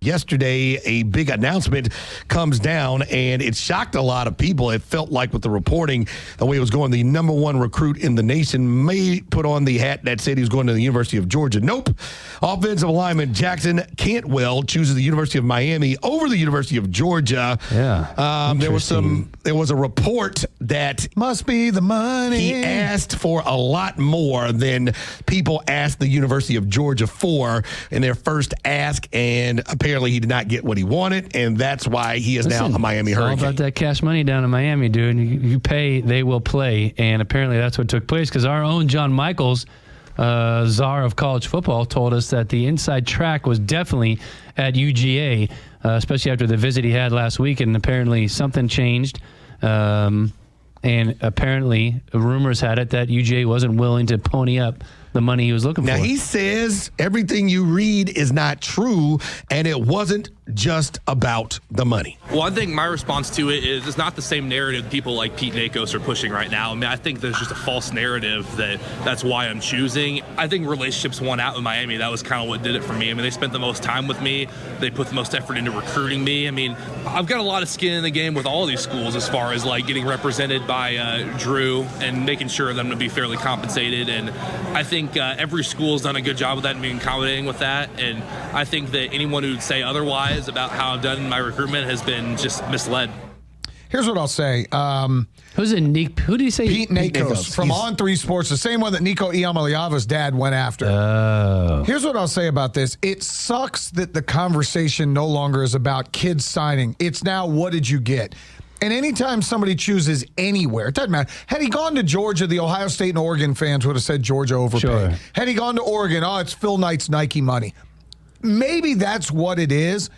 Yesterday, a big announcement comes down, and it shocked a lot of people. It felt like with the reporting, the way it was going, the number one recruit in the nation may put on the hat that said he was going to the University of Georgia. Nope. Offensive lineman Jackson Cantwell chooses the University of Miami over the University of Georgia. Yeah. There was a report that must be the money. He asked for a lot more than people asked the University of Georgia for in their first ask, and apparently he did not get what he wanted, and that's why he is now a Miami Hurricane. All about that cash money down in Miami, dude. You pay, they will play, and apparently that's what took place because our own John Michaels, czar of college football, told us that the inside track was definitely at UGA, especially after the visit he had last week, and apparently something changed. And apparently rumors had it that UGA wasn't willing to pony up the money he was looking for. Now, he says everything you read is not true, and it wasn't just about the money. Well, I think my response to it is it's not the same narrative people like Pete Nakos are pushing right now. I mean, I think there's just a false narrative that's why I'm choosing. I think relationships won out in Miami. That was kind of what did it for me. I mean, they spent the most time with me. They put the most effort into recruiting me. I mean, I've got a lot of skin in the game with all these schools as far as like getting represented by Drew and making sure that I'm going to be fairly compensated. And I think every school has done a good job of that and being accommodating with that. And I think that anyone who would say otherwise about how I've done in my recruitment has been just misled. Here's what I'll say. Who's it? Who did he say? Pete Nakos from On3 Sports, the same one that Nico Iamaleava's dad went after. Oh. Here's what I'll say about this. It sucks that the conversation no longer is about kids signing. It's now, what did you get? And anytime somebody chooses anywhere, it doesn't matter. Had he gone to Georgia, the Ohio State and Oregon fans would have said Georgia overpaid. Sure. Had he gone to Oregon, it's Phil Knight's Nike money. Maybe that's what it is.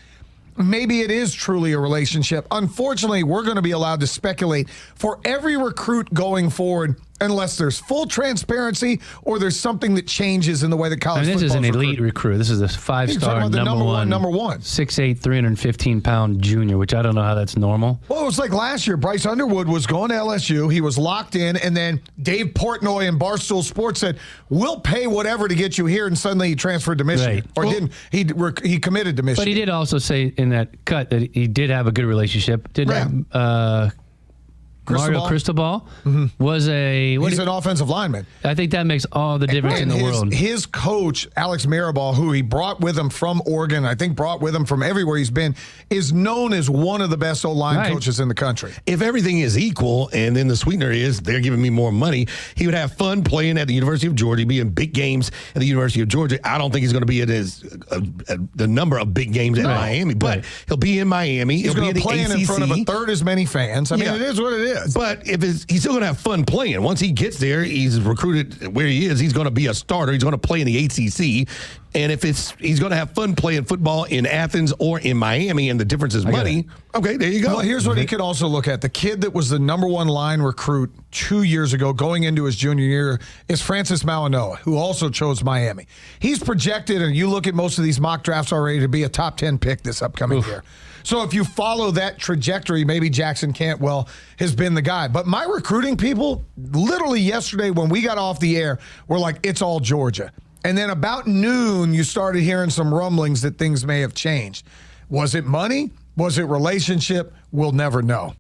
Maybe it is truly a relationship. Unfortunately, we're going to be allowed to speculate for every recruit going forward unless there's full transparency or there's something that changes in the way that college football is. This is an elite recruit. This is a five-star number one, 6'8", 315-pound junior, which I don't know how that's normal. Well, it was like last year. Bryce Underwood was going to LSU. He was locked in, and then Dave Portnoy and Barstool Sports said, we'll pay whatever to get you here, and suddenly he transferred to Michigan. Right. Or didn't. He committed to Michigan. But he did also say in that cut that he did have a good relationship. Mario Cristobal was he's an offensive lineman. I think that makes all the difference in the world. His coach, Alex Mirabal, who he brought with him from Oregon, I think brought with him from everywhere he's been, is known as one of the best O-line coaches in the country. If everything is equal, and then the sweetener is they're giving me more money, he would have fun playing at the University of Georgia, be in big games at the University of Georgia. I don't think he's going to be at the number of big games at Miami, but he'll be in Miami. He's going to play in front of a third as many fans. I mean, it is what it is. But he's still going to have fun playing. Once he gets there, he's recruited where he is. He's going to be a starter. He's going to play in the ACC. And if he's going to have fun playing football in Athens or in Miami, and the difference is money, okay, there you go. Well, here's what he could also look at. The kid that was the number one line recruit 2 years ago going into his junior year is Francis Malinois, who also chose Miami. He's projected, and you look at most of these mock drafts already, to be a top 10 pick this upcoming year. So if you follow that trajectory, maybe Jackson Cantwell has been the guy. But my recruiting people, literally yesterday when we got off the air, were like, it's all Georgia. And then about noon, you started hearing some rumblings that things may have changed. Was it money? Was it relationship? We'll never know.